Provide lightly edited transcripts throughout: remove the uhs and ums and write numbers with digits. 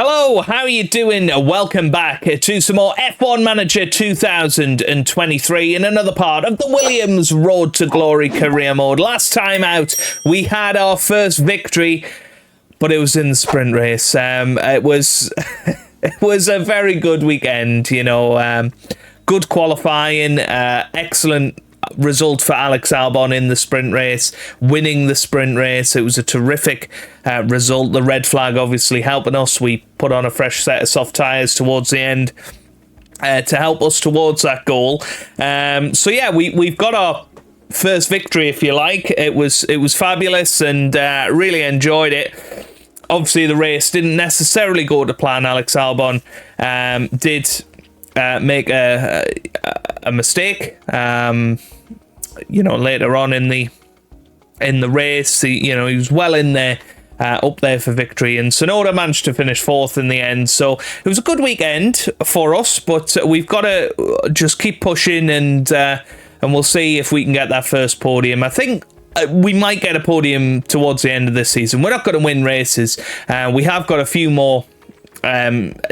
Hello, how are you doing? Welcome back to some more F1 Manager 2023 in another part of the Williams Road to Glory career mode. Last time out, we had our first victory, but it was in the sprint race. It was it was a very good weekend, you know. Good qualifying, excellent result for Alex Albon in the sprint race, winning the sprint race. It was a terrific result. The red flag obviously helping us. We put on a fresh set of soft tyres towards the end to help us towards that goal. So yeah, we've got our first victory, if you like. It was fabulous and really enjoyed it. Obviously the race didn't necessarily go to plan. Alex Albon did make a mistake, you know, later on in the race. You know, he was well in there, up there for victory, and Tsunoda managed to finish fourth in the end. So it was a good weekend for us, but we've got to just keep pushing, and we'll see if we can get that first podium. I think we might get a podium towards the end of this season. We're not going to win races. We have got a few more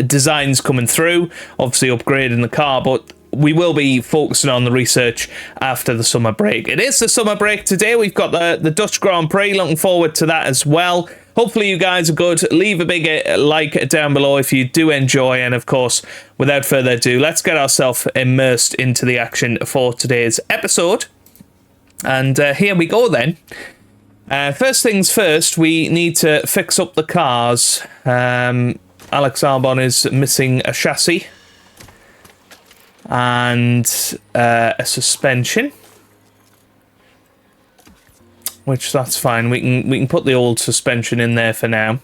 designs coming through, obviously upgrading the car, but we will be focusing on the research after the summer break. It is the summer break today. We've got the Dutch Grand Prix. Looking forward to that as well. Hopefully you guys are good. Leave a big like down below if you do enjoy, and of course, without further ado, let's get ourselves immersed into the action for today's episode. And here we go then. First things first, we need to fix up the cars. Alex Albon is missing a chassis and a suspension, which that's fine. We can put the old suspension in there for now.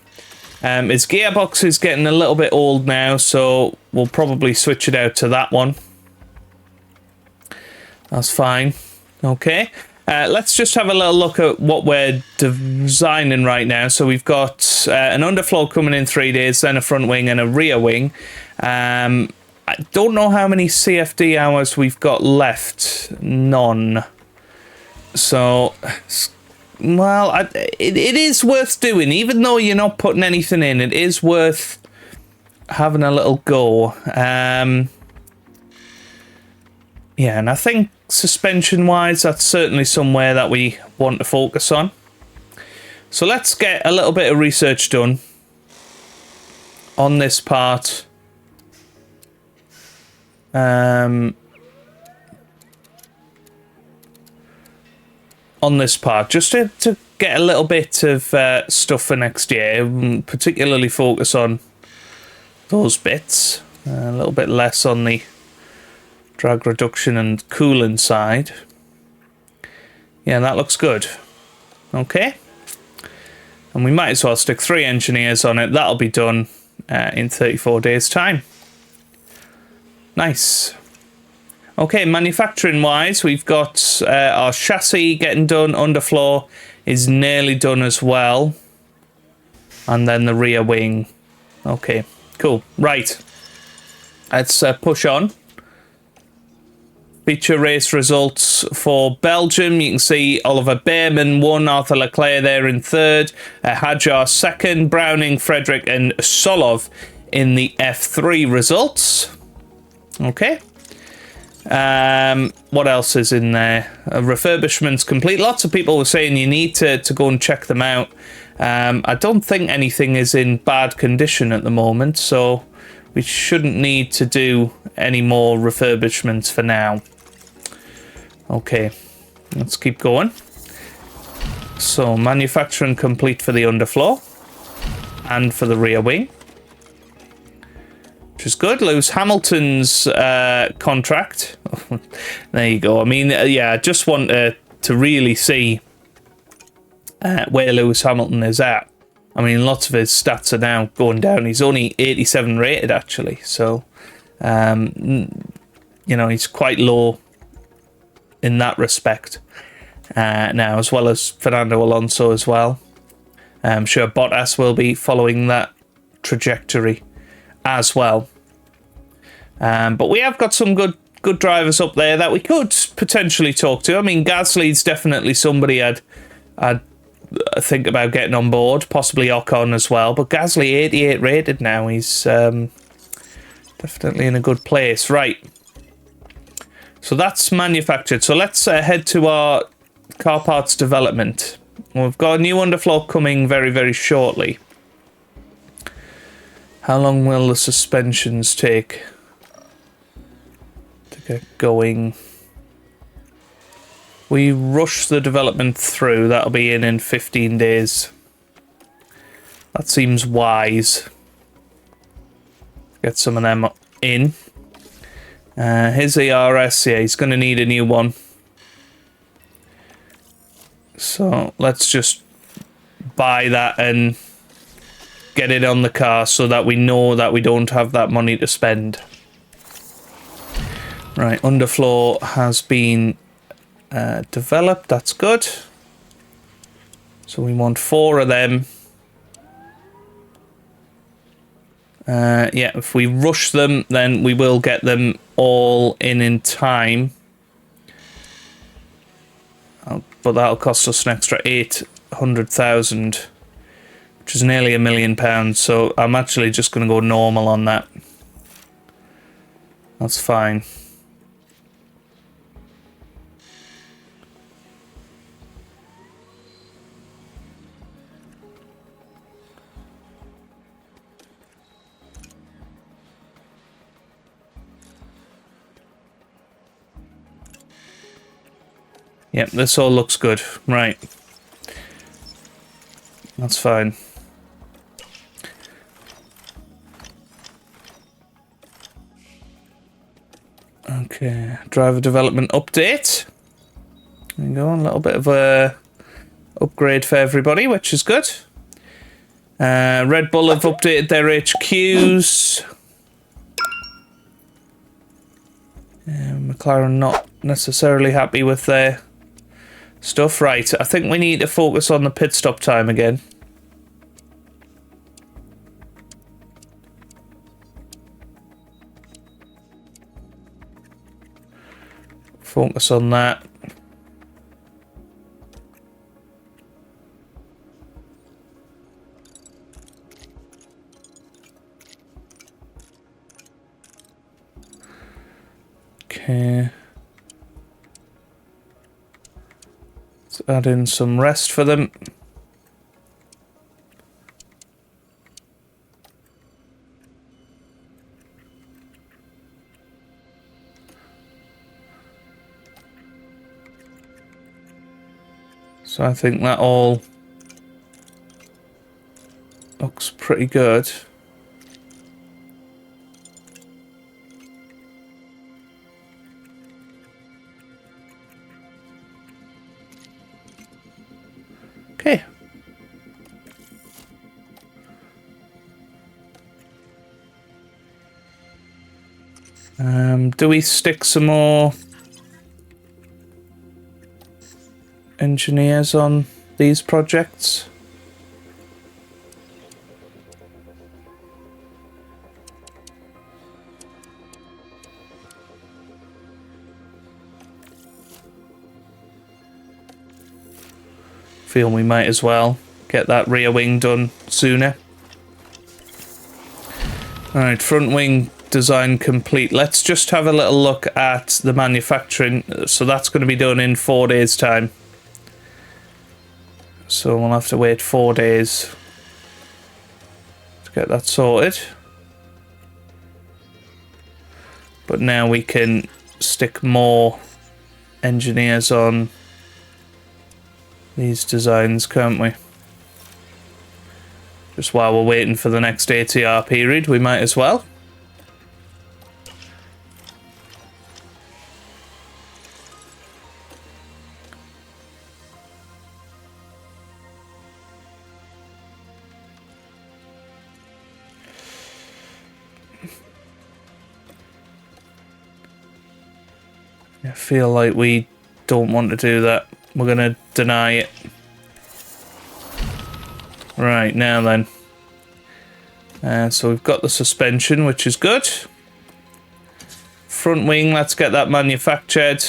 His gearbox is getting a little bit old now, so we'll probably switch it out to that one. That's fine. Okay. Let's just have a little look at what we're designing right now. So we've got an underfloor coming in 3 days, then a front wing and a rear wing. I don't know how many CFD hours we've got left. None. So, well, it is worth doing. Even though you're not putting anything in, it is worth having a little go. Yeah, and I think suspension-wise, that's certainly somewhere that we want to focus on. So let's get a little bit of research done on this part. On this part, just to get a little bit of stuff for next year, particularly focus on those bits, a little bit less on the drag reduction and coolant side. Yeah, that looks good. Okay. And we might as well stick 3 engineers on it. That'll be done in 34 days' time. Nice. Okay, manufacturing-wise, we've got our chassis getting done. Underfloor is nearly done as well. And then the rear wing. Okay, cool. Right. Let's push on. Feature race results for Belgium. You can see Oliver Bearman won, Arthur Leclerc there in third, Hadjar second, Browning, Frederick and Solov in the F3 results. Okay. What else is in there? Refurbishments complete. Lots of people were saying you need to go and check them out. I don't think anything is in bad condition at the moment, so we shouldn't need to do any more refurbishments for now. Okay, let's keep going. So, manufacturing complete for the underfloor and for the rear wing, which is good. Lewis Hamilton's contract. There you go. I mean, yeah, I just want to really see where Lewis Hamilton is at. I mean, lots of his stats are now going down. He's only 87 rated, actually. So, you know, he's quite low in that respect now, as well as Fernando Alonso as well. I'm sure Bottas will be following that trajectory as well. But we have got some good drivers up there that we could potentially talk to. I mean, Gasly's definitely somebody I'd think about getting on board, possibly Ocon as well. But Gasly 88 rated now. He's definitely in a good place. Right. So that's manufactured. So let's head to our car parts development. We've got a new underfloor coming very, very shortly. How long will the suspensions take to get going? We rush the development through. That'll be in 15 days. That seems wise. Get some of them in. His ERS, yeah, he's going to need a new one. So let's just buy that and get it on the car so that we know that we don't have that money to spend. Right, underfloor has been developed. That's good. So we want 4 of them. Yeah, if we rush them, then we will get them all in time. But that'll cost us an extra 800,000, which is nearly £1 million. So I'm actually just going to go normal on that. That's fine. Yep, this all looks good. Right. That's fine. Okay, driver development update. There you go, a little bit of a upgrade for everybody, which is good. Red Bull have updated their HQs. McLaren not necessarily happy with their stuff. Right, I think we need to focus on the pit stop time again. Focus on that. Okay. Let's add in some rest for them. So I think that all looks pretty good. Okay. Do we stick some more engineers on these projects? Feel we might as well get that rear wing done sooner. Alright, front wing design complete. Let's just have a little look at the manufacturing. So that's going to be done in 4 days' time. So we'll have to wait 4 days to get that sorted. But now we can stick more engineers on these designs, can't we? Just while we're waiting for the next ATR period, we might as well. I feel like we don't want to do that. We're going to deny it. Right, now then. So we've got the suspension, which is good. Front wing, let's get that manufactured.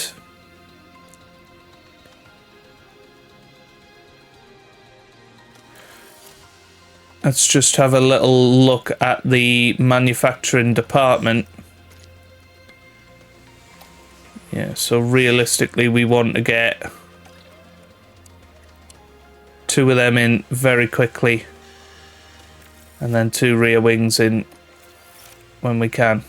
Let's just have a little look at the manufacturing department. Yeah, so realistically we want to get 2 of them in very quickly. And then 2 rear wings in when we can.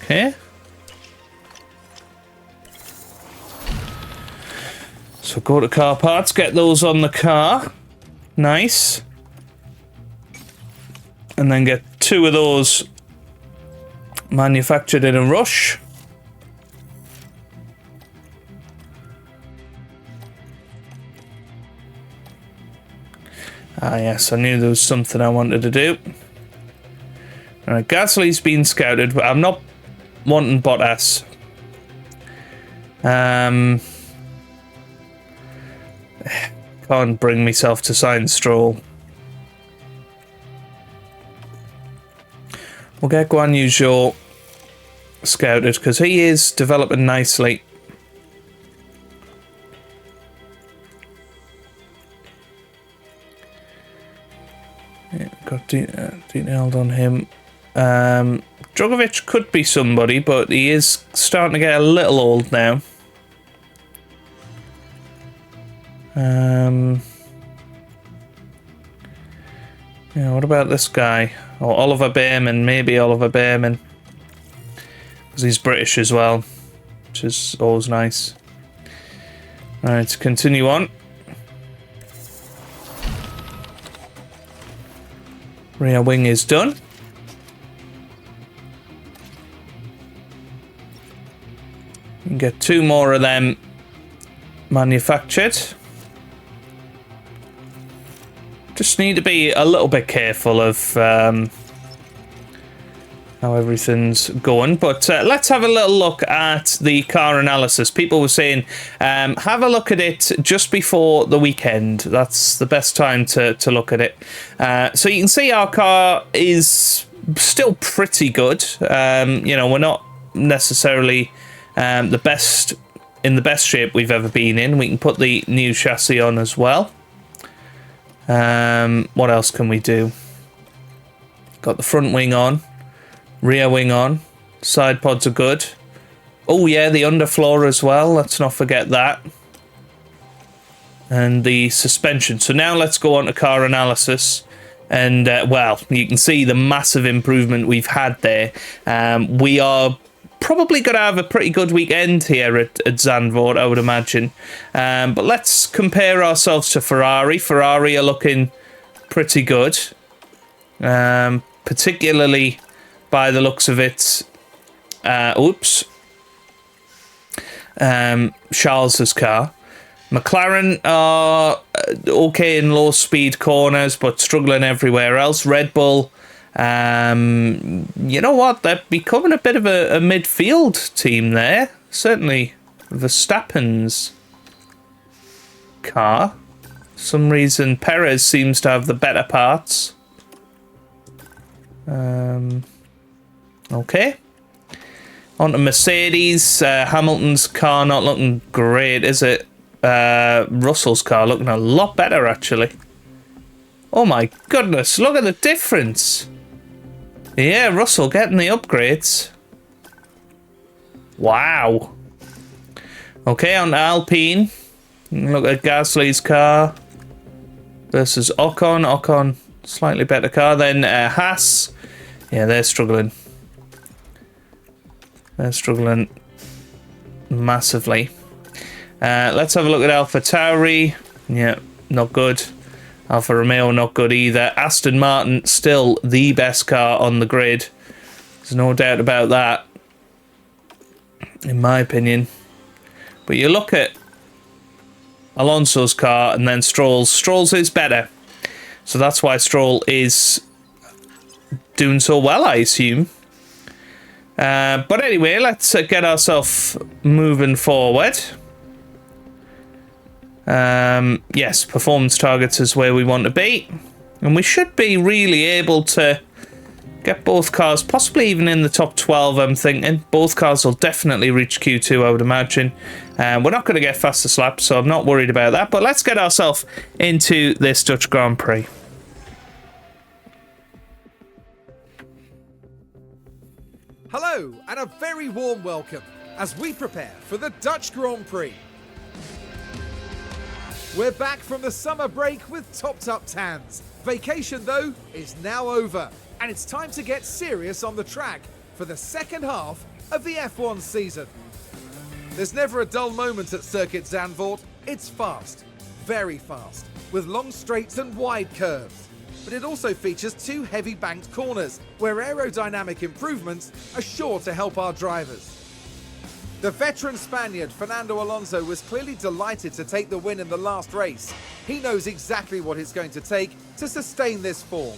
Okay. So go to car parts, get those on the car. Nice. And then get 2 of those manufactured in a rush. Ah yes, I knew there was something I wanted to do. Alright, Gasly's been scouted, but I'm not wanting Bottas. Can't bring myself to sign Stroll. We'll get Guan Yu Zhou scouted because he is developing nicely. Yeah, got detailed on him. Drogovic could be somebody, but he is starting to get a little old now. Yeah, what about this guy? Or Oliver Behrman, maybe Oliver Behrman. Because he's British as well, which is always nice. Alright, continue on. Rear wing is done. You can get 2 more of them manufactured. Just need to be a little bit careful of how everything's going. But let's have a little look at the car analysis. People were saying have a look at it just before the weekend. That's the best time to look at it. So you can see our car is still pretty good. You know, we're not necessarily in the best shape we've ever been in. We can put the new chassis on as well. What else can we do? Got the front wing on, rear wing on, side pods are good. Oh yeah, the underfloor as well, let's not forget that. And the suspension. So now let's go on to car analysis. And well, you can see the massive improvement we've had there. We are probably going to have a pretty good weekend here at Zandvoort, I would imagine. But let's compare ourselves to Ferrari. Ferrari are looking pretty good. Particularly by the looks of it. Charles's car. McLaren are okay in low speed corners, but struggling everywhere else. Red Bull, you know what? They're becoming a bit of a midfield team there. Certainly Verstappen's car. For some reason, Perez seems to have the better parts. Okay. On to Mercedes. Hamilton's car not looking great, is it? Russell's car looking a lot better, actually. Oh my goodness, look at the difference. Yeah, Russell getting the upgrades. Wow. Okay, on to Alpine. Look at Gasly's car versus Ocon. Ocon, slightly better car. Then Haas. Yeah, they're struggling. They're struggling massively. Let's have a look at AlphaTauri. Yeah, not good. Alfa Romeo, not good either. Aston Martin, still the best car on the grid. There's no doubt about that, in my opinion. But you look at Alonso's car and then Stroll's. Stroll's is better. So that's why Stroll is doing so well, I assume. But anyway, let's get ourselves moving forward. Yes, performance targets is where we want to be. And we should be really able to Get both cars, possibly even in the top 12, I'm thinking. Both cars will definitely reach Q2, I would imagine. We're not going to get fastest laps, so I'm not worried about that. But let's get ourselves into this Dutch Grand Prix. Hello, and a very warm welcome as we prepare for the Dutch Grand Prix. We're back from the summer break with topped-up tans. Vacation, though, is now over, and it's time to get serious on the track for the second half of the F1 season. There's never a dull moment at Circuit Zandvoort. It's fast, very fast, with long straights and wide curves. But it also features 2 heavy banked corners, where aerodynamic improvements are sure to help our drivers. The veteran Spaniard Fernando Alonso was clearly delighted to take the win in the last race. He knows exactly what it's going to take to sustain this form.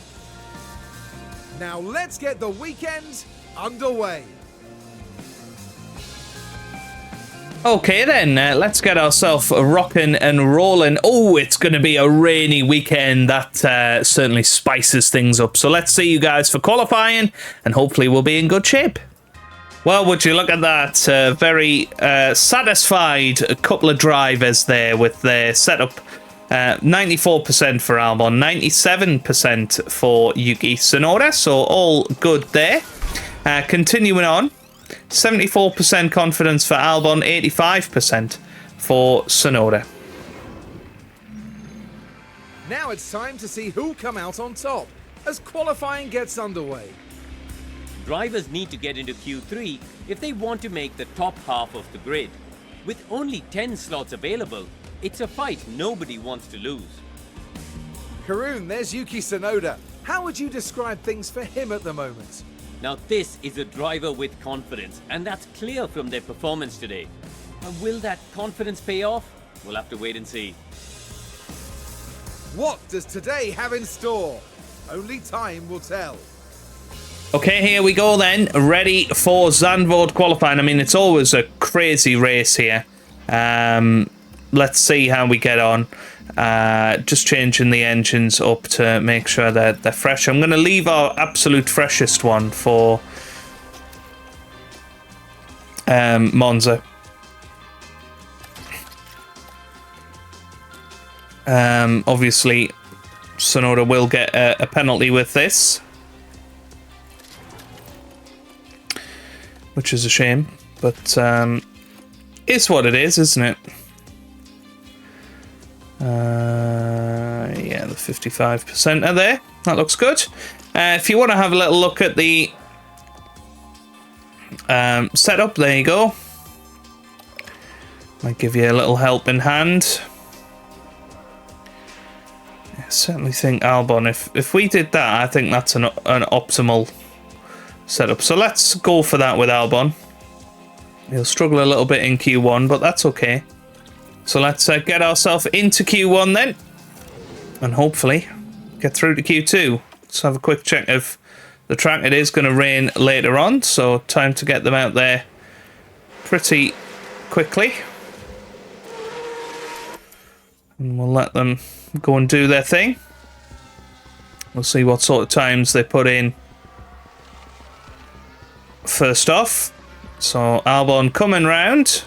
Now let's get the weekend underway. Okay then, let's get ourselves rocking and rolling. Oh, it's going to be a rainy weekend. That certainly spices things up. So let's see you guys for qualifying, and hopefully we'll be in good shape. Well, would you look at that? Very satisfied couple of drivers there with their setup. 94% for Albon, 97% for Yuki Tsunoda, so all good there. Continuing on, 74% confidence for Albon, 85% for Tsunoda. Now it's time to see who'll come out on top as qualifying gets underway. Drivers need to get into Q3 if they want to make the top half of the grid. With only 10 slots available, it's a fight nobody wants to lose. Karun, there's Yuki Tsunoda. How would you describe things for him at the moment? Now this is a driver with confidence, and that's clear from their performance today. And will that confidence pay off? We'll have to wait and see. What does today have in store? Only time will tell. Okay, here we go then. Ready for Zandvoort qualifying. I mean, it's always a crazy race here. Let's see how we get on. Just changing the engines up to make sure that they're fresh. I'm going to leave our absolute freshest one for Monza. Obviously, Tsunoda will get a penalty with this, which is a shame, but it's what it is, isn't it? Yeah, the 55% are there. That looks good. If you want to have a little look at the setup, there you go. Might give you a little helping hand. I certainly think Albon, if we did that, I think that's an optimal setup. So let's go for that with Albon. He'll struggle a little bit in Q1, but that's okay. So let's get ourselves into Q1 then, and hopefully get through to Q2. Let's have a quick check of the track. It is going to rain later on, so time to get them out there pretty quickly. And we'll let them go and do their thing. We'll see what sort of times they put in first off. So Albon coming round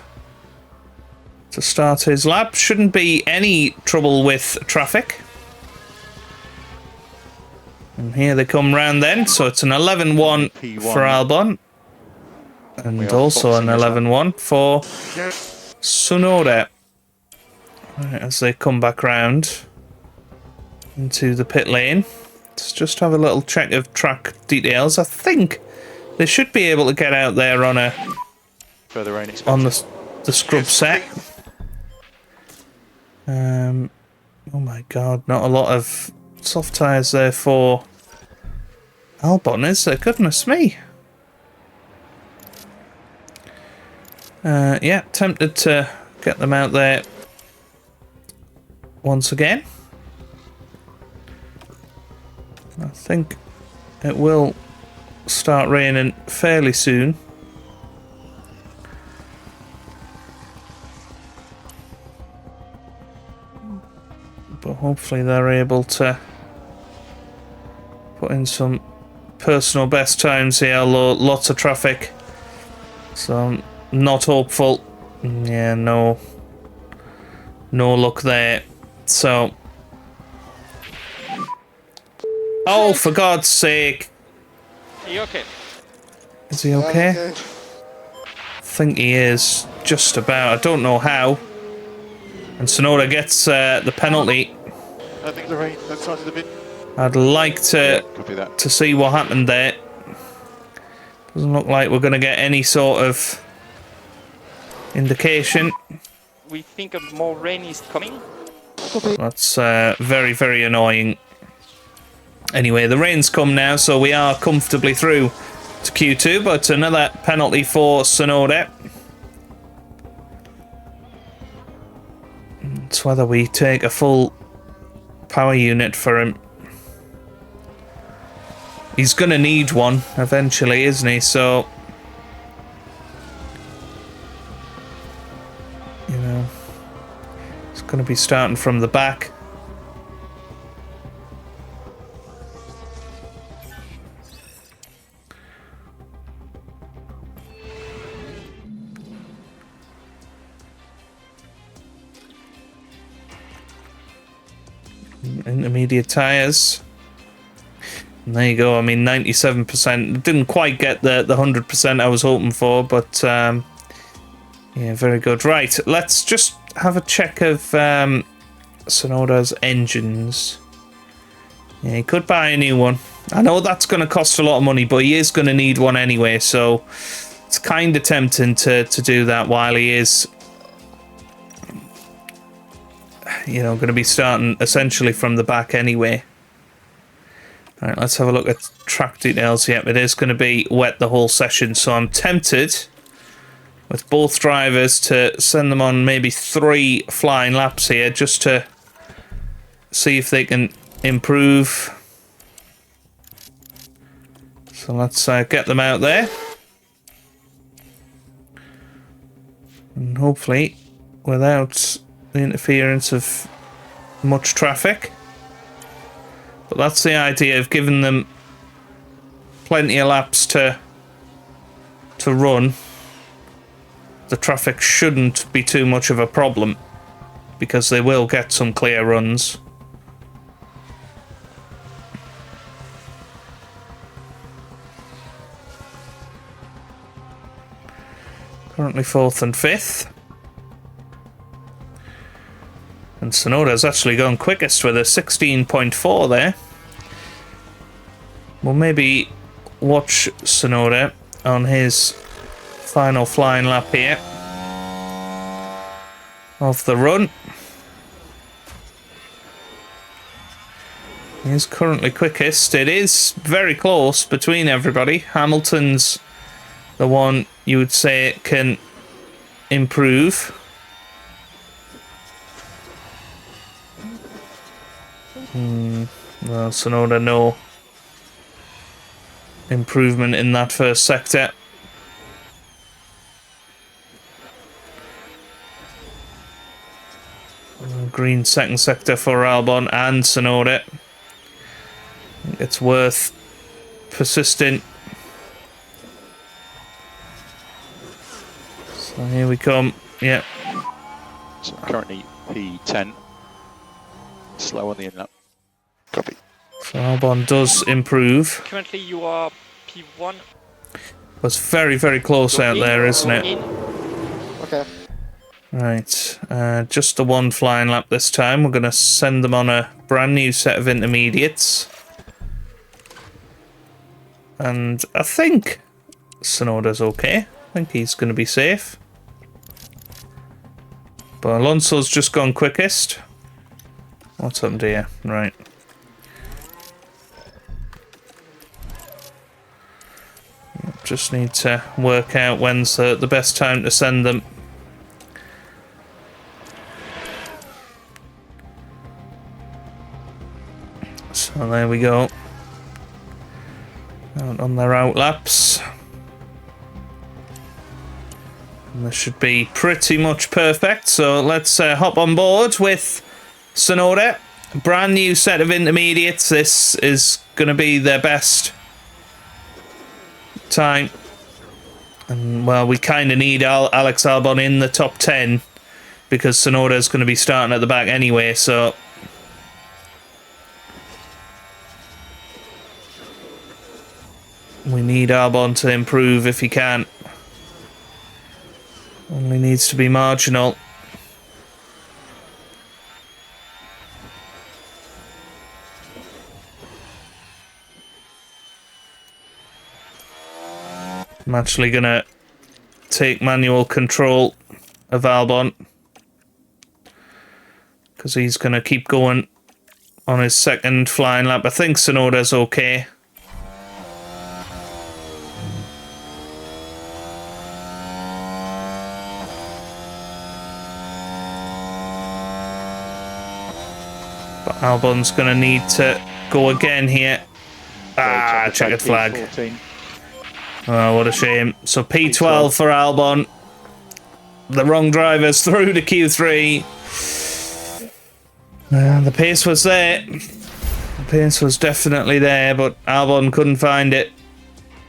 to start his lap. Shouldn't be any trouble with traffic. And here they come round then. So it's an 11-1 for Albon. And also an 11-1 for Tsunoda. Right, as they come back round into the pit lane. Let's just have a little check of track details. I think they should be able to get out there on a on the scrub set. Oh my god, not a lot of soft tyres there for Albon, is there? Goodness me. Yeah, tempted to get them out there once again. I think it will start raining fairly soon. But hopefully they're able to put in some personal best times here, lots of traffic. So I'm not hopeful. Yeah, no luck there. So, oh, for God's sake. Are you okay? Is he okay? I think he is, just about. I don't know how. And Sonoda gets the penalty. I think the rain that started a bit. I'd like to see what happened there. Doesn't look like we're going to get any sort of indication. We think more rain is coming. That's very, very annoying. Anyway, the rain's come now, so we are comfortably through to Q2, but another penalty for Sonoda. It's whether we take a full power unit for him. He's going to need one eventually, isn't he? So, you know, it's going to be starting from the back. Intermediate tyres. And there you go. I mean, 97%. Didn't quite get the 100% I was hoping for, but yeah, very good. Right, let's just have a check of Sonoda's engines. Yeah, he could buy a new one. I know that's going to cost a lot of money, but he is going to need one anyway, so it's kind of tempting to do that while he is, you know, going to be starting essentially from the back anyway. All right, let's have a look at track details. Yep, it is going to be wet the whole session, so I'm tempted with both drivers to send them on maybe 3 flying laps here just to see if they can improve. So let's get them out there. And hopefully without the interference of much traffic. But that's the idea of giving them plenty of laps to run. The traffic shouldn't be too much of a problem because they will get some clear runs. Currently 4th and 5th. And Sonoda's actually gone quickest with a 16.4 there. We'll maybe watch Sonoda on his final flying lap here of the run. He is currently quickest. It is very close between everybody. Hamilton's the one you would say can improve. Well, Sonoda, no improvement in that first sector. Green second sector for Albon and Sonoda. It's worth persisting. So here we come. Yep. So currently P10. Slow on the in-lap. Copy. So Albon does improve. Currently you are P1. Was very, very close out there, isn't it? Okay. Right. Just the one flying lap this time. We're going to send them on a brand new set of intermediates. And I think Sonoda's okay. I think he's going to be safe. But Alonso's just gone quickest. What's happened here? Right. Just need to work out when's the best time to send them. So there we go. Out on their out laps. And this should be pretty much perfect. So let's hop on board with Sonoda. Brand new set of intermediates. This is going to be their best time. And, well, we kind of need Alex Albon in the top 10 because Tsunoda's going to be starting at the back anyway, so... we need Albon to improve if he can. Only needs to be marginal. I'm actually going to take manual control of Albon because he's going to keep going on his second flying lap. I think Tsunoda's okay. But Albon's going to need to go again here. Ah, checkered flag. P14. Oh, what a shame. So P12 for Albon. The wrong drivers through to Q3. The pace was there. The pace was definitely there, but Albon couldn't find it.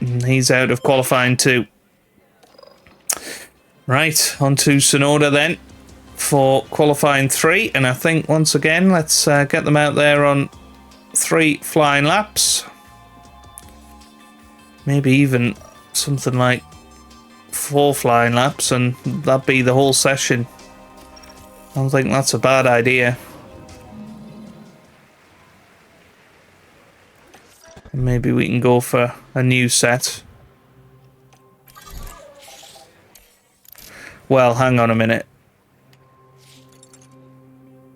And he's out of qualifying 2. Right, on to Tsunoda then for qualifying 3. And I think, once again, let's get them out there on 3 flying laps. Maybe even something like 4 flying laps, and that'd be the whole session. I don't think that's a bad idea. Maybe we can go for a new set. Well, hang on a minute.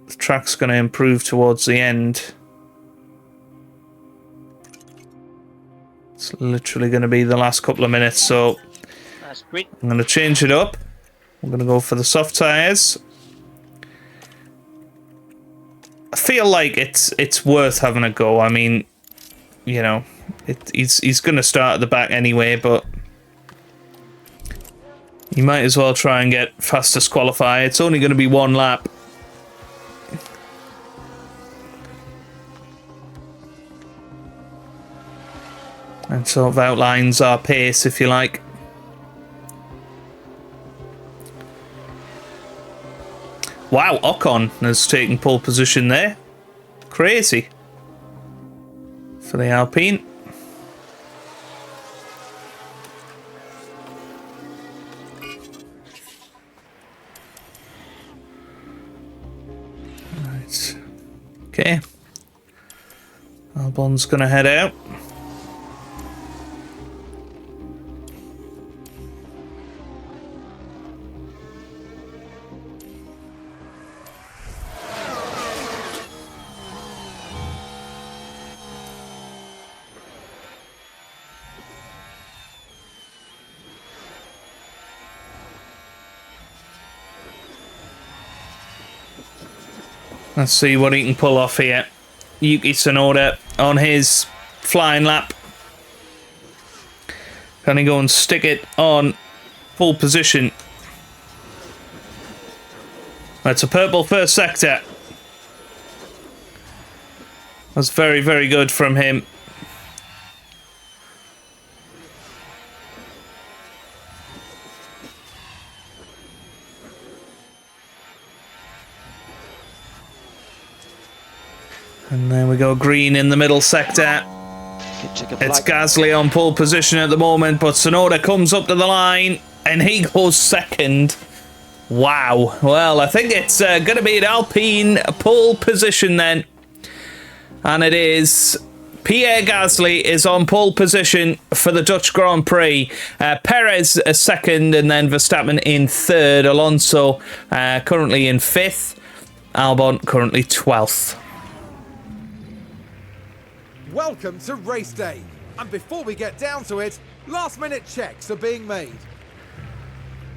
The track's going to improve towards the end. It's literally going to be the last couple of minutes, so That's great. I'm going to change it up. I'm going to go for the soft tyres. I feel like it's worth having a go. I mean, you know, he's going to start at the back anyway, but you might as well try and get fastest qualify. It's only going to be 1 lap. And sort of outlines our pace, if you like. Wow, Ocon has taken pole position there. Crazy. For the Alpine. Right. Okay. Albon's gonna head out. Let's see what he can pull off here. Yuki Tsunoda on his flying lap. Can he go and stick it on full position? That's a purple first sector. That's very, very good from him. And there we go, green in the middle sector. It's Gasly on pole position at the moment, but Tsunoda comes up to the line and he goes second. Wow. Well, I think it's going to be an Alpine pole position then. And it is. Pierre Gasly is on pole position for the Dutch Grand Prix. Perez a second, and then Verstappen in third. Alonso currently in 5th. Albon currently 12th. Welcome to race day. And before we get down to it, last-minute checks are being made.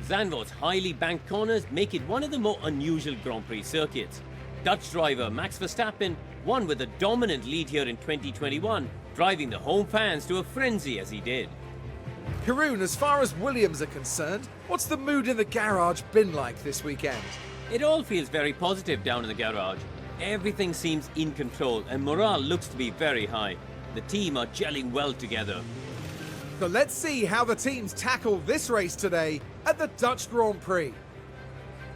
Zandvoort's highly banked corners make it one of the more unusual Grand Prix circuits. Dutch driver Max Verstappen won with a dominant lead here in 2021, driving the home fans to a frenzy as he did. Karun, as far as Williams are concerned, what's the mood in the garage been like this weekend? It all feels very positive down in the garage. Everything seems in control and morale looks to be very high. The team are gelling well together. So let's see how the teams tackle this race today at the Dutch Grand Prix.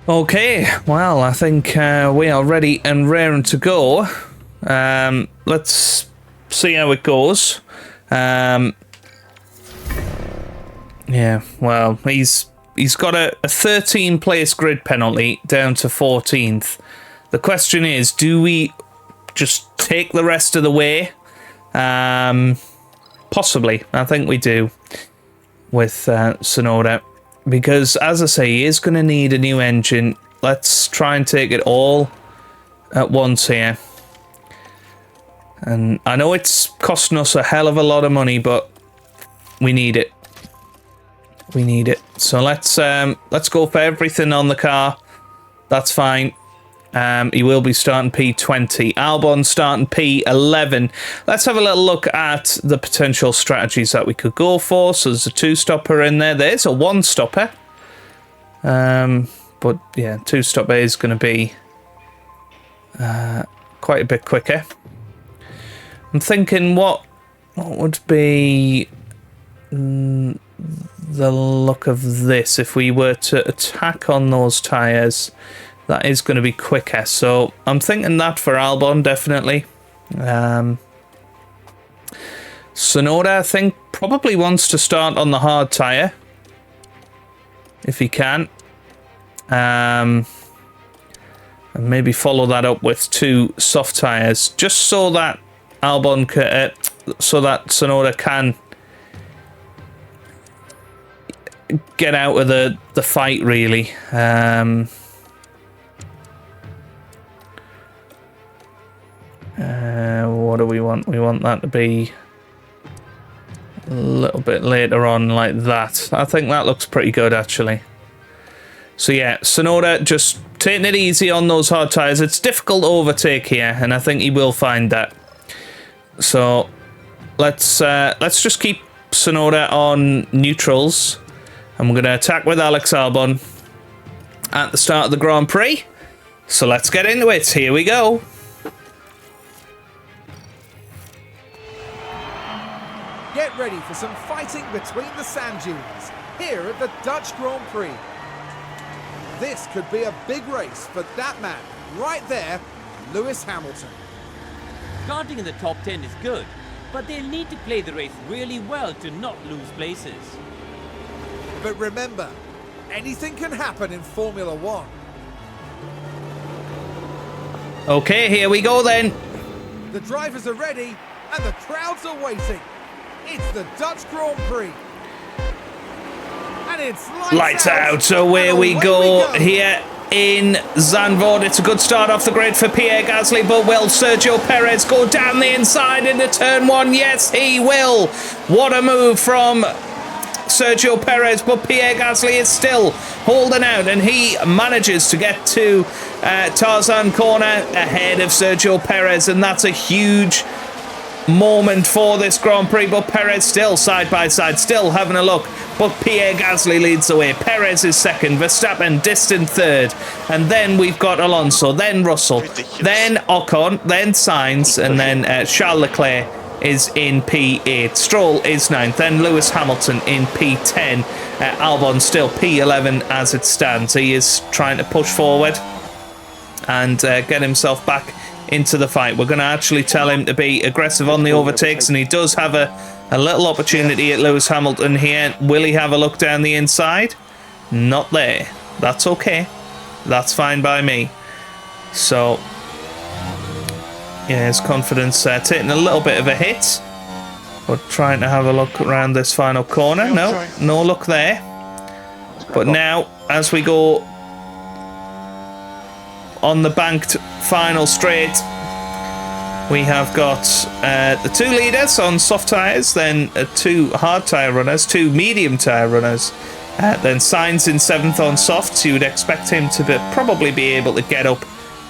Okay, well, I think we are ready and raring to go. Let's see how it goes. Yeah, well, he's got a 13-place grid penalty down to 14th. The question is, do we just take the rest of the way? Possibly. I think we do with Tsunoda. Because, as I say, he is going to need a new engine. Let's try and take it all at once here. And I know it's costing us a hell of a lot of money, but we need it. We need it. So let's go for everything on the car. That's fine. He will be starting P20. Albon starting P11. Let's have a little look at the potential strategies that we could go for. So there's a 2-stopper in there. There's a 1-stopper. But yeah, 2-stopper is going to be quite a bit quicker. I'm thinking what would be the look of this if we were to attack on those tyres. That is going to be quicker, so I'm thinking that for Albon, definitely. Tsunoda, I think, probably wants to start on the hard tyre, if he can. And maybe follow that up with 2 soft tyres, just so that Albon, so that Tsunoda can get out of the fight, really. What do we want? We want that to be a little bit later on, like that. I think that looks pretty good, actually. So yeah, Tsunoda just taking it easy on those hard tyres. It's difficult to overtake here, and I think he will find that. So let's just keep Tsunoda on neutrals, and we're going to attack with Alex Albon at the start of the Grand Prix. So let's get into it. Here we go. Get ready for some fighting between the sand dunes here at the Dutch Grand Prix. This could be a big race for that man right there, Lewis Hamilton. Starting in the top 10 is good, but they'll need to play the race really well to not lose places. But remember, anything can happen in Formula One. Okay, here we go then. The drivers are ready and the crowds are waiting. It's the Dutch Grand Prix. And it's Lights out. So away we go here in Zandvoort. It's a good start off the grid for Pierre Gasly, but will Sergio Perez go down the inside into turn 1? Yes, he will. What a move from Sergio Perez, but Pierre Gasly is still holding out, and he manages to get to Tarzan corner ahead of Sergio Perez, and that's a huge moment for this Grand Prix. But Perez still side by side, still having a look, but Pierre Gasly leads the way. Perez is second, Verstappen distant third, and then we've got Alonso, then Russell, then Ocon, then Sainz, and then Charles Leclerc is in P8. Stroll is 9th, then Lewis Hamilton in P10. Albon still P11 as it stands. He is trying to push forward and get himself back into the fight. We're going to actually tell him to be aggressive on the overtakes, and he does have a little opportunity at Lewis Hamilton here. Will he have a look down the inside? Not there. That's okay. That's fine by me. So yeah, his confidence taking a little bit of a hit, but trying to have a look around this final corner. No look there. But now, as we go on the banked final straight, we have got the 2 leaders on soft tyres, then 2 hard tyre runners, 2 medium tyre runners, then Sainz in 7th on softs. You would expect him to probably be able to get up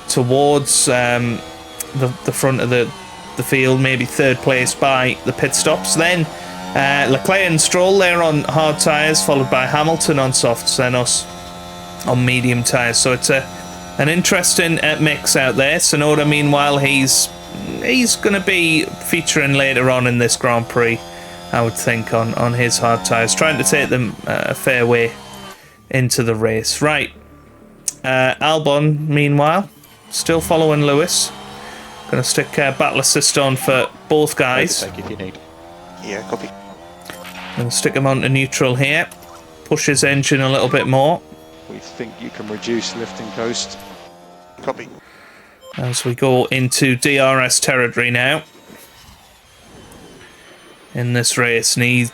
towards the front of the field, maybe 3rd place by the pit stops. Then Leclerc and Stroll there on hard tyres, followed by Hamilton on softs, then us on medium tyres. So it's an interesting mix out there. Tsunoda, meanwhile, he's going to be featuring later on in this Grand Prix. I would think, on his hard tyres. Trying to take them a fair way into the race. Right. Albon, meanwhile, still following Lewis. Going to stick battle assist on for both guys. Take if you need. Yeah, copy. Going to stick him onto neutral here. Push his engine a little bit more. We think you can reduce lifting coast. Copy. As we go into DRS territory now. In this race, and he's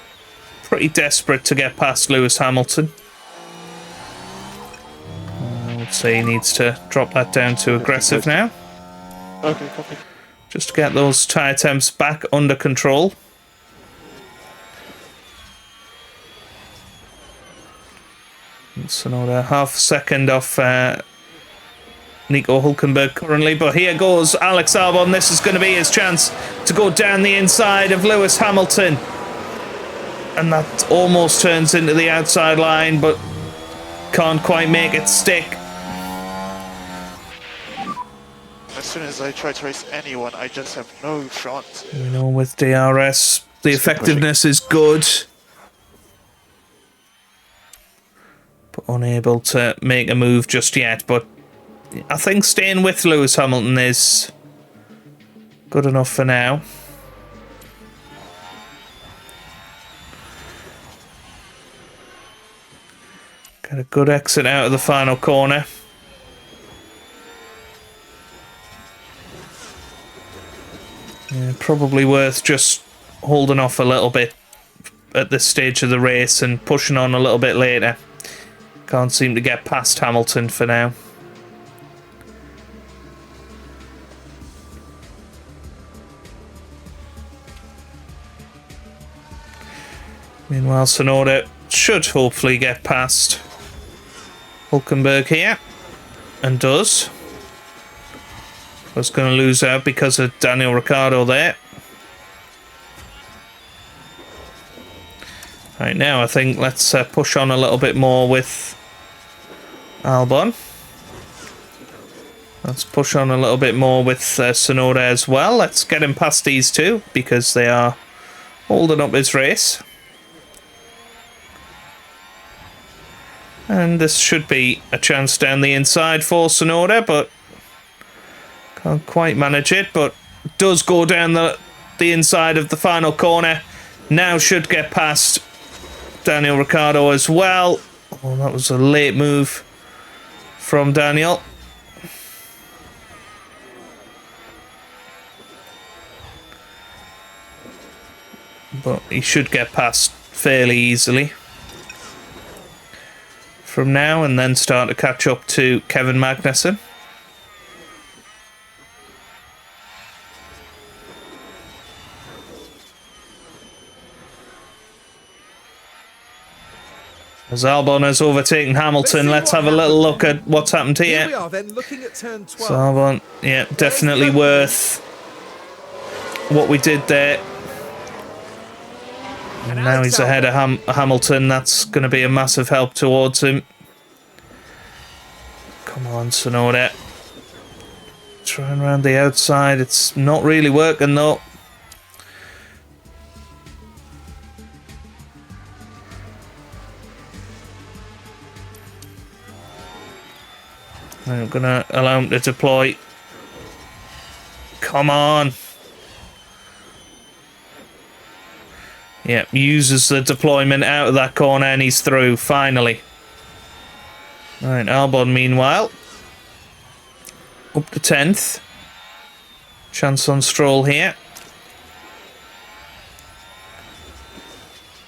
pretty desperate to get past Lewis Hamilton. I would say he needs to drop that down to aggressive now. Okay, copy. Just to get those tyre temps back under control. It's another half a second off Nico Hülkenberg currently, but here goes Alex Albon. This is going to be his chance to go down the inside of Lewis Hamilton. And that almost turns into the outside line, but can't quite make it stick. As soon as I try to race anyone, I just have no shot. You know, with DRS, the effectiveness is good. But unable to make a move just yet, but I think staying with Lewis Hamilton is good enough for now. Got a good exit out of the final corner. Yeah, probably worth just holding off a little bit at this stage of the race and pushing on a little bit later. Can't seem to get past Hamilton for now. Meanwhile, Tsunoda should hopefully get past Hülkenberg here, and does. Was going to lose out because of Daniel Ricciardo there. Right now, I think let's push on a little bit more with Albon. Let's push on a little bit more with Tsunoda as well. Let's get him past these two because they are holding up his race. And this should be a chance down the inside for Tsunoda, but can't quite manage it, but does go down the inside of the final corner. Now should get past Daniel Ricciardo as well. Oh, that was a late move from Daniel. But he should get past fairly easily from now, and then start to catch up to Kevin Magnussen. As Albon has overtaken Hamilton, let's have a little look at what's happened here. We are then looking at turn 12. So Albon, yeah, definitely worth what we did there. And now he's ahead of Hamilton. That's going to be a massive help towards him. Come on, Tsunoda. Trying around the outside. It's not really working, though. I'm going to allow him to deploy. Come on. Yeah, uses the deployment out of that corner and he's through, finally. Alright, Albon meanwhile. Up to 10th. Chance on Stroll here.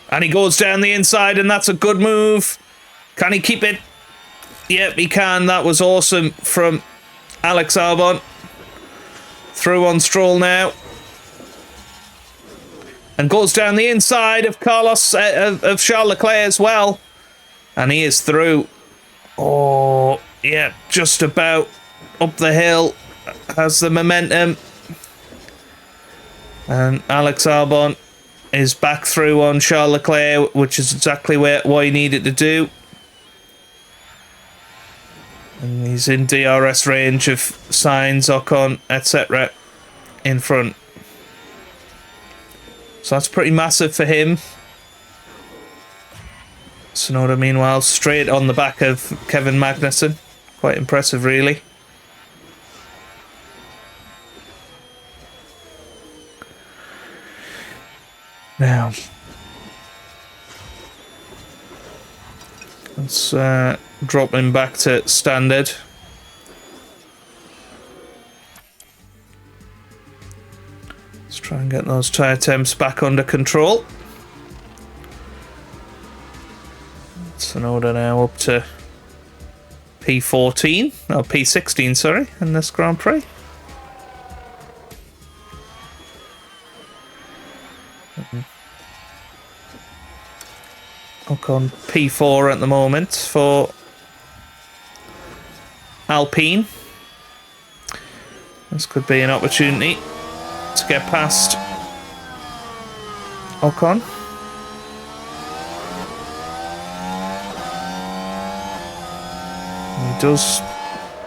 And he goes down the inside and that's a good move. Can he keep it? Yep, he can. That was awesome from Alex Albon. Through on Stroll now. And goes down the inside of Charles Leclerc as well. And he is through. Oh, yeah, just about up the hill. Has the momentum. And Alex Albon is back through on Charles Leclerc, which is exactly what he needed to do. And he's in DRS range of Sainz, Ocon, etc. in front. So that's pretty massive for him. Sonoda, meanwhile, straight on the back of Kevin Magnussen. Quite impressive, really. Now, let's drop him back to standard. Let's try and get those tyre temps back under control. Sonoda now up to P14, no, P16, sorry, in this Grand Prix. Ocon P4 at the moment for Alpine. This could be an opportunity to get past Ocon. He does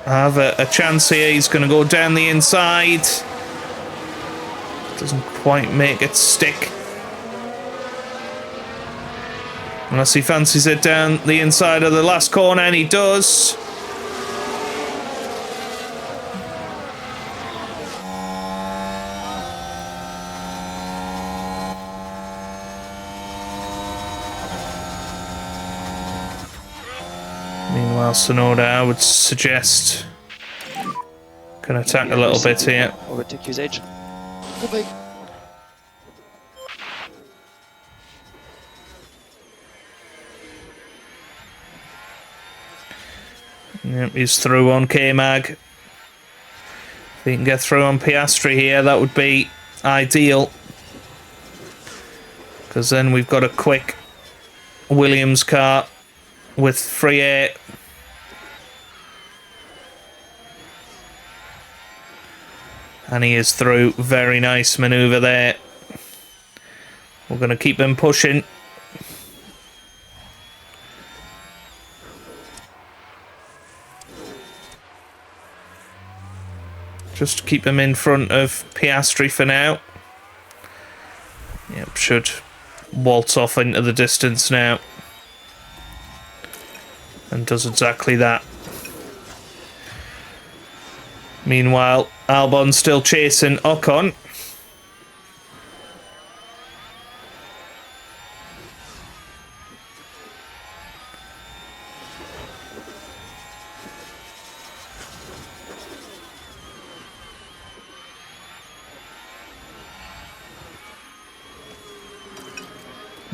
have a chance here. He's going to go down the inside. Doesn't quite make it stick. Unless he fancies it down the inside of the last corner, and he does. Meanwhile, Sonoda, I would suggest, can attack a little bit here. Overtake usage. Yep, he's through on K-Mag. If he can get through on Piastri here, that would be ideal. Because then we've got a quick Williams car with free air. And he is through. Very nice manoeuvre there. We're going to keep him pushing. Just to keep him in front of Piastri for now. Yep, should waltz off into the distance now. And does exactly that. Meanwhile, Albon's still chasing Ocon.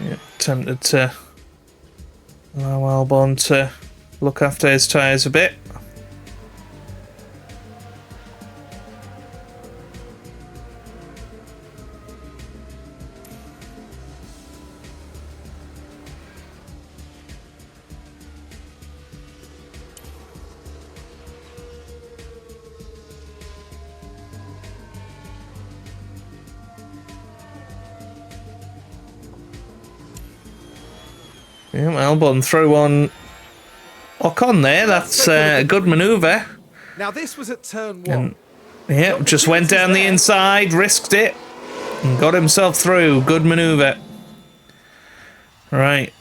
Yep, tempted to allow Albon to look after his tyres a bit. Yeah, Albon through on Ocon there. That's a good manoeuvre. Now this was at turn one. Yeah, just went down the inside, risked it, and got himself through. Good manoeuvre. Right.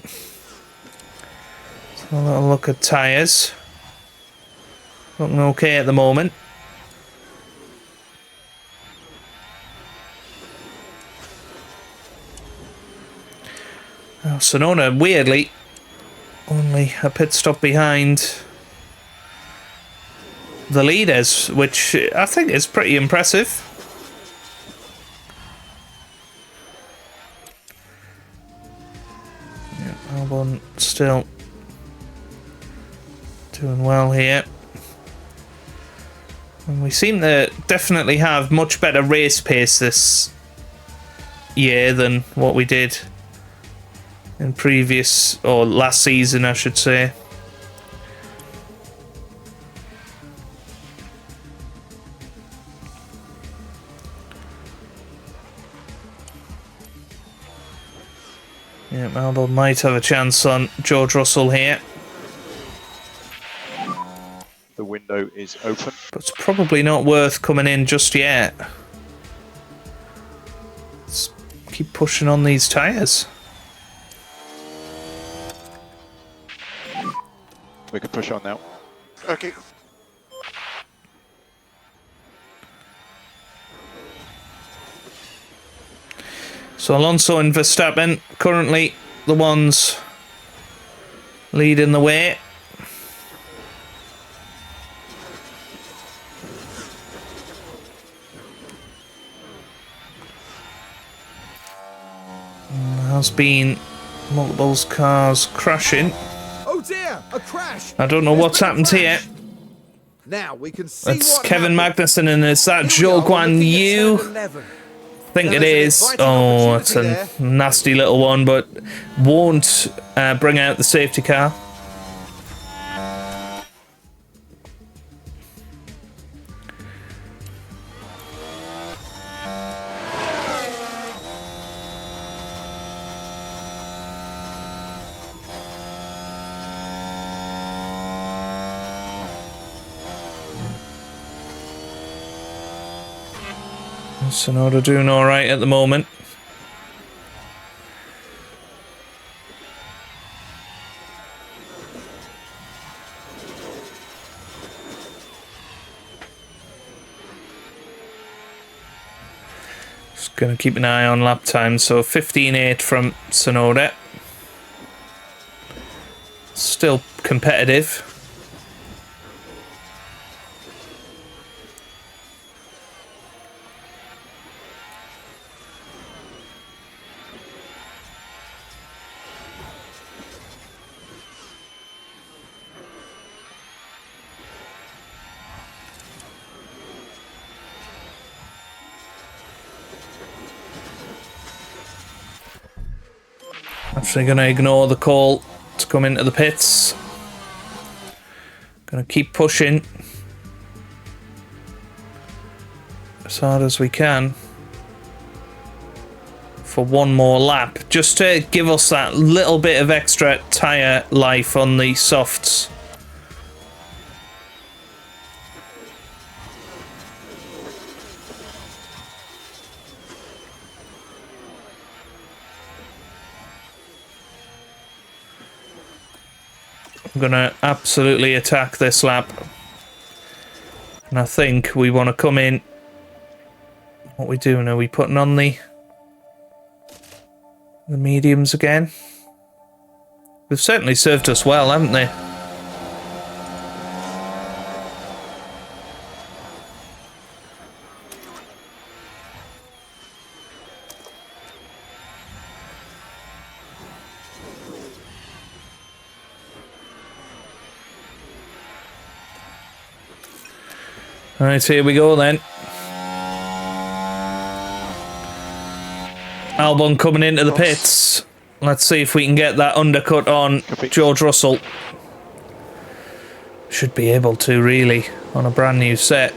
So a little look at tyres. Looking okay at the moment. Oh, Sonoda, weirdly, only a pit stop behind the leaders, which I think is pretty impressive. Yeah, Albon still doing well here. And we seem to definitely have much better race pace this year than what we did in previous, or last season I should say. Yeah, Albon might have a chance on George Russell here. The window is open. But it's probably not worth coming in just yet. Let's keep pushing on these tyres. We can push on now. Okay. So Alonso and Verstappen currently the ones leading the way. Has been multiple cars crashing. Oh dear, a crash! I don't know There's what's been a happened crash. here. Now we can see It's what Kevin happened. Magnussen, and is that Here we Zhou are, Guan looking at Yu? turn 11. I think Now it there's an is. inviting Oh, it's a opportunity there. nasty little one, but won't bring out the safety car. Sonoda doing all right at the moment. Just gonna keep an eye on lap time. So 15.8 from Sonoda. Still competitive. Actually going to ignore the call to come into the pits. Going to keep pushing as hard as we can for one more lap, just to give us that little bit of extra tyre life on the softs. I'm gonna absolutely attack this lap, and I think we want to come in. What are we doing? Are we putting on the mediums again? They've certainly served us well, haven't they? Alright, here we go then. Albon coming into the pits. Let's see if we can get that undercut on George Russell. Should be able to, really, on a brand new set.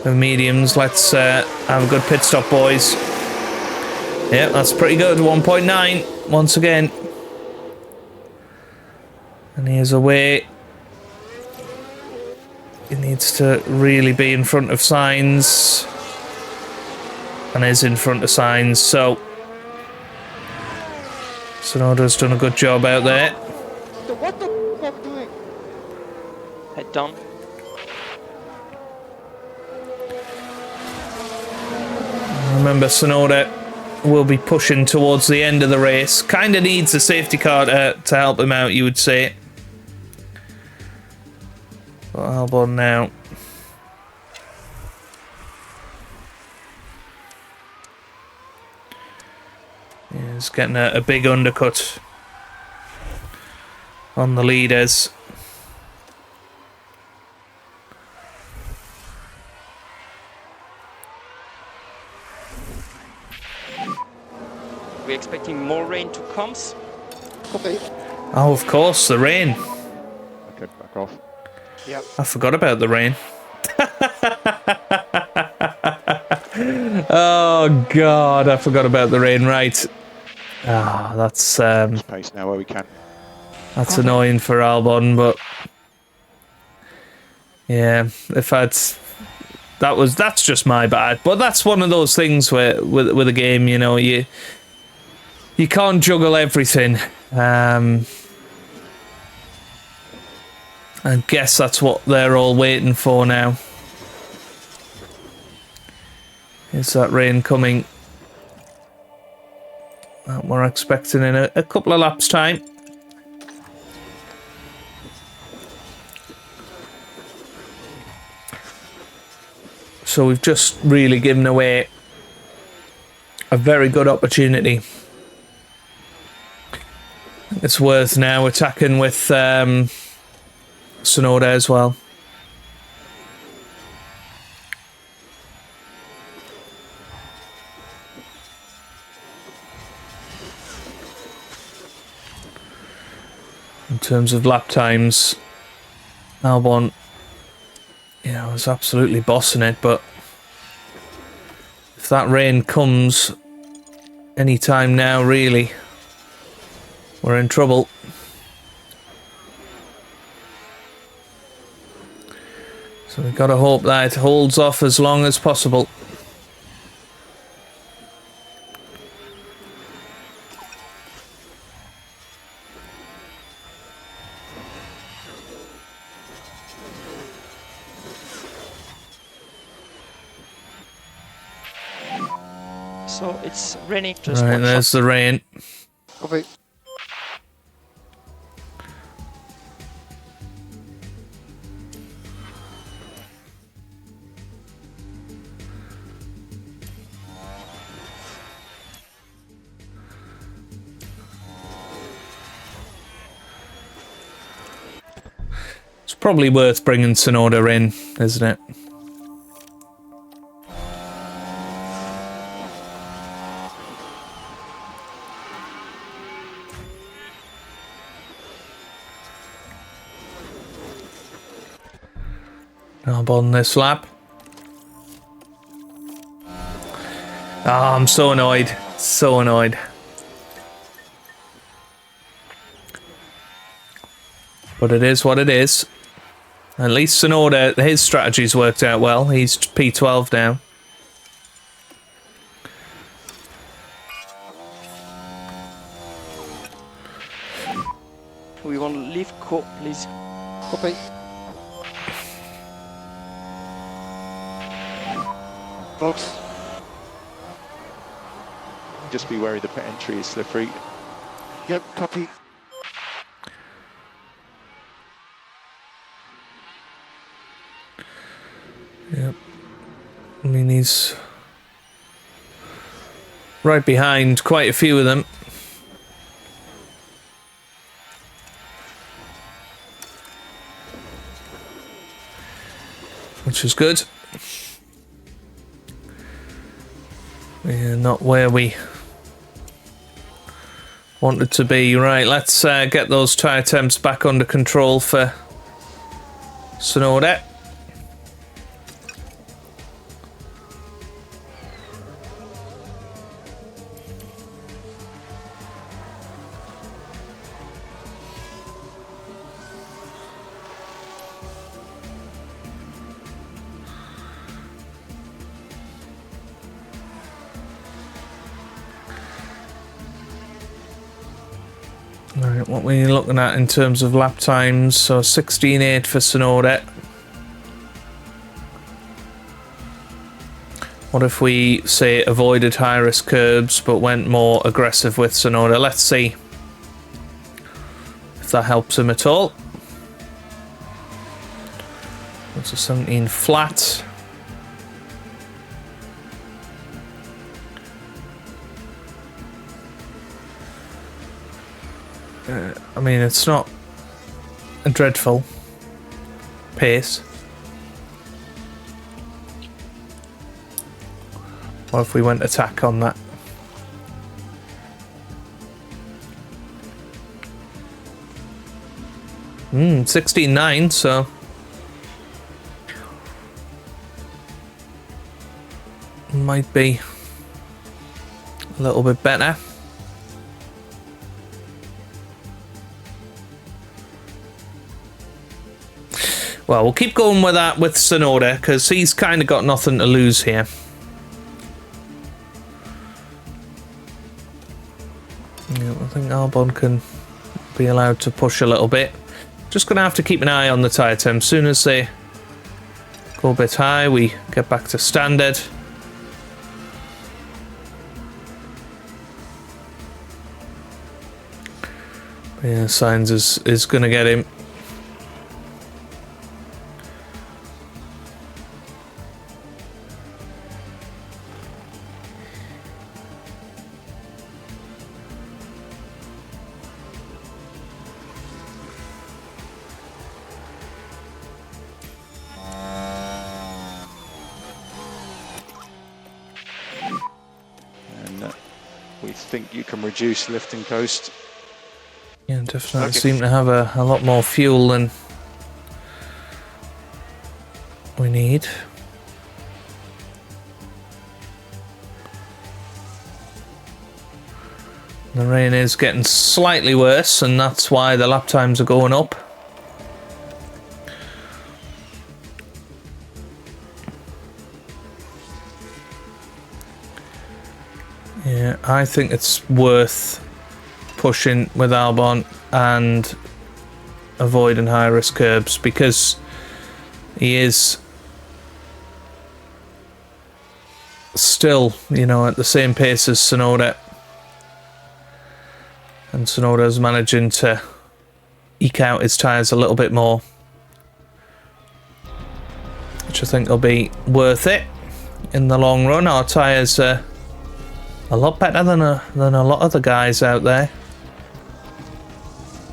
With mediums, let's have a good pit stop, boys. Yep, that's pretty good. 1.9 once again. And here's away. He needs to really be in front of Sainz, and is in front of Sainz, so Tsunoda's done a good job out there. What the f am I doing? Head down. Remember, Tsunoda will be pushing towards the end of the race. Kind of needs a safety car to help him out, you would say. But Albon now. He's getting a big undercut on the leaders. We're expecting more rain to come. Copy. Oh, of course, the rain. Okay, back off. Yep. I forgot about the rain. Oh God, I forgot about the rain. Right. Ah, that's Pace now where we can. that's annoying for Albon, but yeah, if I'd That's just my bad. But that's one of those things where with a game, you know, you can't juggle everything. I guess that's what they're all waiting for now. Is that rain coming? We're expecting in a couple of laps' time. So we've just really given away a very good opportunity. It's worth now attacking with Sonoda as well. In terms of lap times, Albon, you know, was absolutely bossing it, but if that rain comes any time now, really, we're in trouble. So we've got to hope that it holds off as long as possible. So it's raining just Right, one there's shot. the rain. Copy. It's probably worth bringing Sonoda in, isn't it? Albon this lap. Oh, I'm so annoyed. So annoyed. But it is what it is. At least Sonoda, his strategy's worked out well. He's P12 now. We want to leave please. Copy. Box. Just be wary the pit entry is slippery. Yep, copy. Yep. I mean, he's right behind quite a few of them. Which is good. We're not where we wanted to be. Right, let's get those tyre temps back under control for Sonoda. Alright, what we're looking at in terms of lap times, so 16.8 for Sonoda. What if we, say, avoided high-risk curbs but went more aggressive with Sonoda? Let's see if that helps him at all. That's a 17 flat. I mean, it's not a dreadful pace. What if we went attack on that? 16.9, so might be a little bit better. Well, we'll keep going with that with Tsunoda, because he's kind of got nothing to lose here. Yeah, I think Albon can be allowed to push a little bit. Just going to have to keep an eye on the tyre temp. As soon as they go a bit high, we get back to standard. Yeah, Sainz is going to get him. And we think you can reduce lift and coast. Yeah, definitely seem to have a lot more fuel than we need. The rain is getting slightly worse, and that's why the lap times are going up. Yeah, I think it's worth pushing with Albon and avoiding high risk curbs, because he is still, you know, at the same pace as Tsunoda, and Tsunoda's managing to eke out his tyres a little bit more, which I think will be worth it in the long run. Our tyres are a lot better than a lot of the guys out there.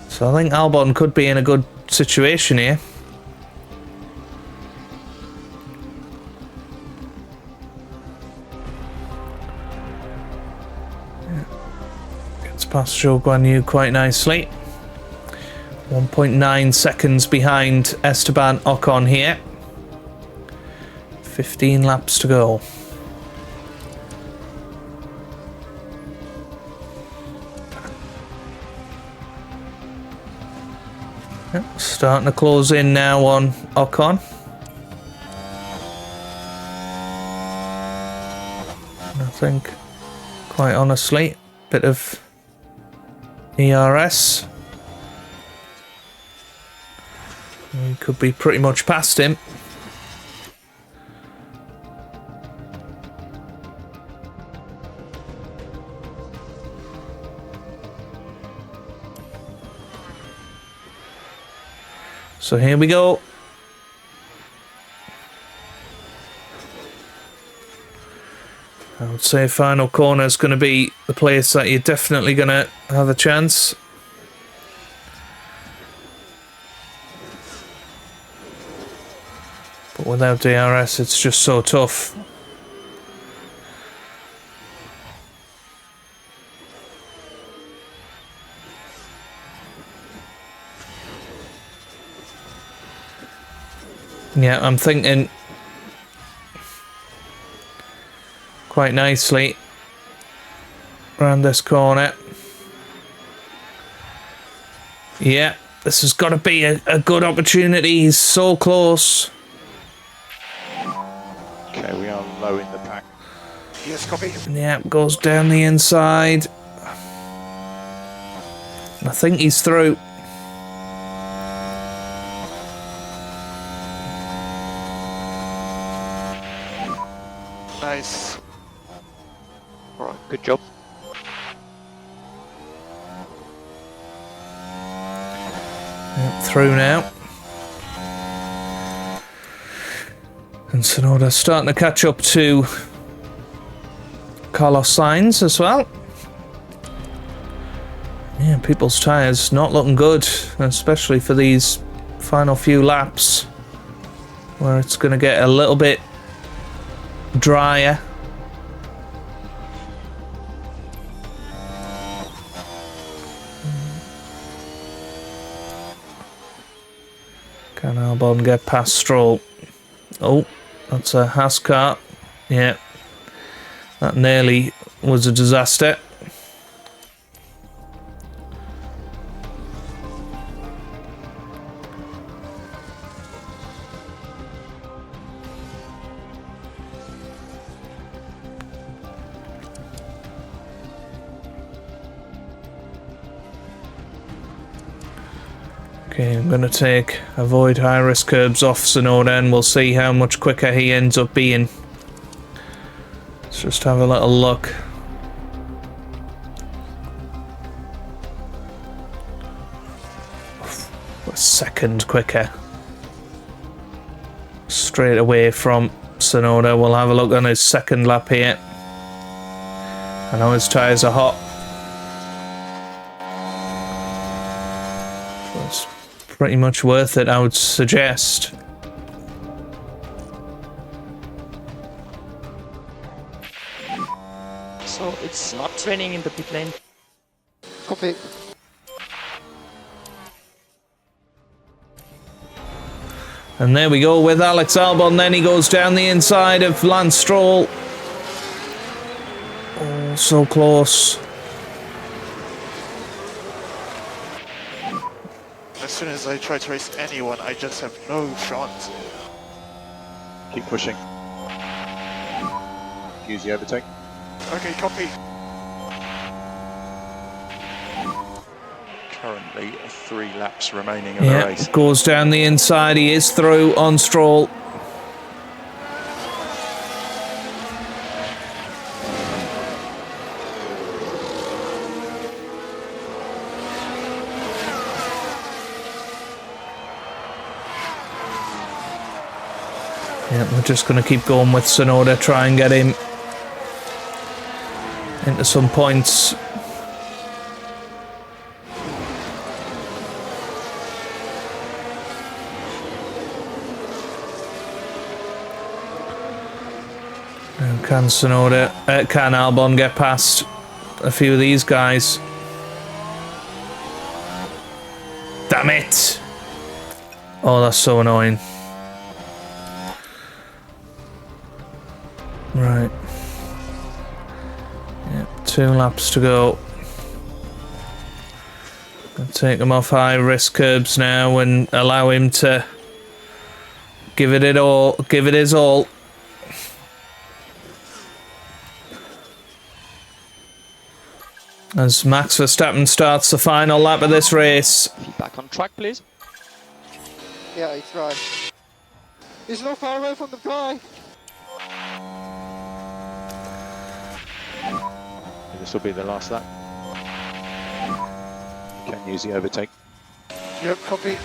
So I think Albon could be in a good situation here. Yeah. Gets past Zhou Guanyu quite nicely. 1.9 seconds behind Esteban Ocon here. 15 laps to go. Starting to close in now on Ocon. I think, quite honestly, bit of ERS. We could be pretty much past him. So here we go. I would say final corner is going to be the place that you're definitely going to have a chance. But without DRS, it's just so tough. Yeah, I'm thinking quite nicely around this corner. Yeah, this has got to be a good opportunity. He's so close. Okay, we are low in the pack. Yes, copy. Yeah, goes down the inside. I think he's through. Nice. Alright, Good job. Yep, through now. And Tsunoda's starting to catch up to Carlos Sainz as well. Yeah, people's tyres not looking good, especially for these final few laps, where it's going to get a little bit drier. Can Albon get past Stroll? Oh, that's a Haas car. Yeah, that nearly was a disaster. Okay, I'm going to avoid high-risk curbs off Tsunoda, and we'll see how much quicker he ends up being. Let's just have a little look. A second quicker. Straight away from Tsunoda. We'll have a look on his second lap here. I know his tyres are hot. It's pretty much worth it, I would suggest. So it's not raining in the pit lane. Copy. And there we go with Alex Albon. Then he goes down the inside of Lance Stroll. Oh, so close. As soon as I try to race anyone, I just have no front. Keep pushing. Use the overtake. Okay, copy. Currently 3 laps remaining in the race. Goes down the inside. He is through on Stroll. Yeah, we're just going to keep going with Tsunoda, try and get him into some points. Now can can Albon get past a few of these guys? Damn it! Oh, that's so annoying. Right. Yep, 2 laps to go. I'll take him off high risk curbs now and allow him to give it his all. As Max Verstappen starts the final lap of this race. Feedback on track, please. Yeah, he's right. He's not far away from the guy. This will be the last lap. Can use the overtake. Yep, copy.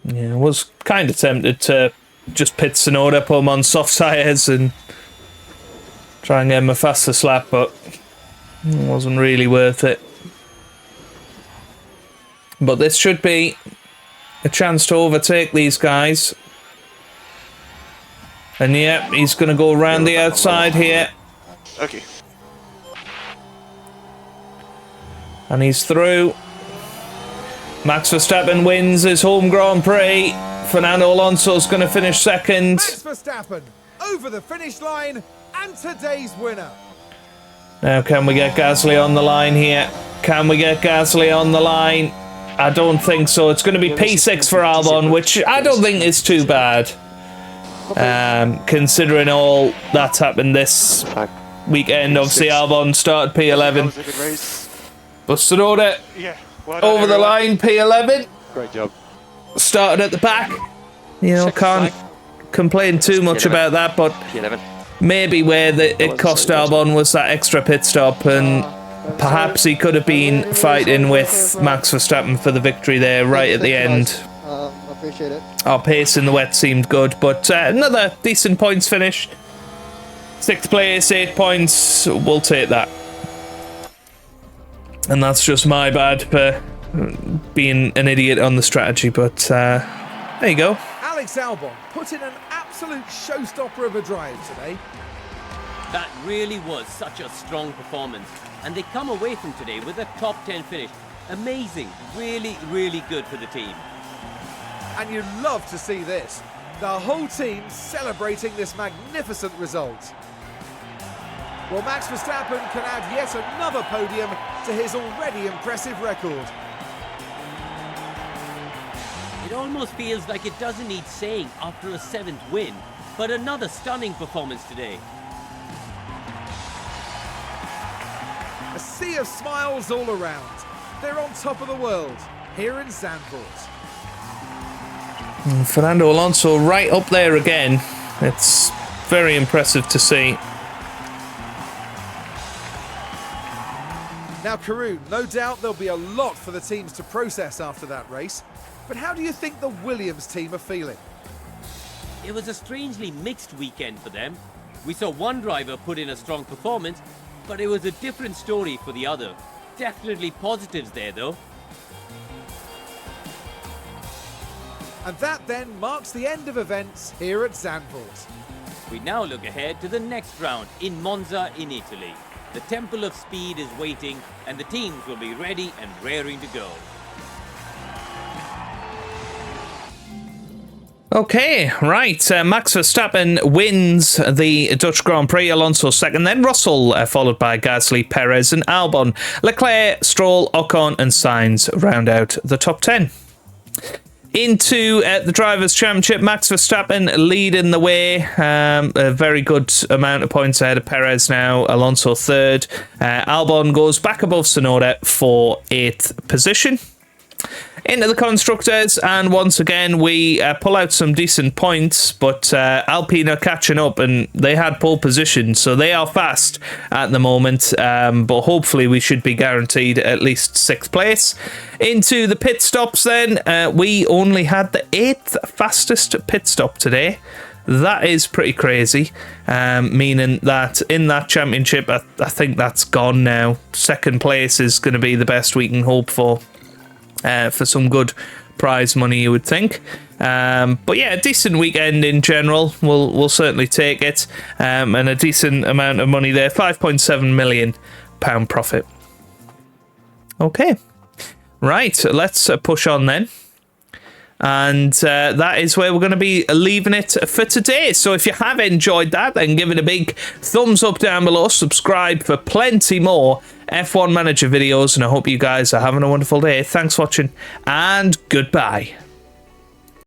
Yeah, I was kind of tempted to just pit Tsunoda, put him on soft tyres and try and get him a fastest lap, but it wasn't really worth it. But this should be a chance to overtake these guys. And yeah, he's going to go around the outside here. Okay. And he's through. Max Verstappen wins his home Grand Prix. Fernando Alonso's going to finish second. Max Verstappen over the finish line and today's winner. Now, can we get Gasly on the line here? Can we get Gasly on the line? I don't think so. It's going to be P6 for Albon, which I don't think is too bad. Considering all that's happened this weekend. Obviously, Albon started P11. That was a good race. But Tsunoda Yeah. Well done, over the everyone. line, P11. Great job. Started at the back. You know, can't complain too much about that, but P11. maybe where it cost Albon was that extra pit stop, and perhaps he could have been fighting with Max Verstappen for the victory there right at the end. Appreciate it. Our pace in the wet seemed good, but another decent points finish. 6th place, 8 points, we'll take that. And that's just my bad for being an idiot on the strategy, but there you go. Alex Albon put in an absolute showstopper of a drive today. That really was such a strong performance, and they come away from today with a top 10 finish. Amazing, really, really good for the team. And you'd love to see this. The whole team celebrating this magnificent result. Well, Max Verstappen can add yet another podium to his already impressive record. It almost feels like it doesn't need saying after a 7th win, but another stunning performance today. A sea of smiles all around. They're on top of the world. here in Zandvoort. Fernando Alonso right up there again. It's very impressive to see. Now, Karun, no doubt there'll be a lot for the teams to process after that race, but how do you think the Williams team are feeling? It was a strangely mixed weekend for them. We saw one driver put in a strong performance, but it was a different story for the other. Definitely positives there, though. And that then marks the end of events here at Zandvoort. We now look ahead to the next round in Monza in Italy. The Temple of Speed is waiting, and the teams will be ready and raring to go. Okay, right. Max Verstappen wins the Dutch Grand Prix. Alonso second, then Russell, followed by Gasly, Perez and Albon. Leclerc, Stroll, Ocon and Sainz round out the top 10. Into the Drivers' Championship, Max Verstappen leading the way. A very good amount of points ahead of Perez now. Alonso third. Albon goes back above Tsunoda for 8th position. Into the Constructors, and once again we pull out some decent points, but Alpine are catching up and they had pole position, so they are fast at the moment, but hopefully we should be guaranteed at least 6th place. Into the pit stops then, we only had the 8th fastest pit stop today. That is pretty crazy, meaning that in that championship I think that's gone now. 2nd place is going to be the best we can hope for some good prize money, you would think. But yeah, a decent weekend in general. We'll certainly take it. And a decent amount of money there. £5.7 million profit. Okay. Right, let's push on then. And that is where we're going to be leaving it for today. So if you have enjoyed that, then give it a big thumbs up down below. Subscribe for plenty more F1 Manager videos. And I hope you guys are having a wonderful day. Thanks for watching and goodbye.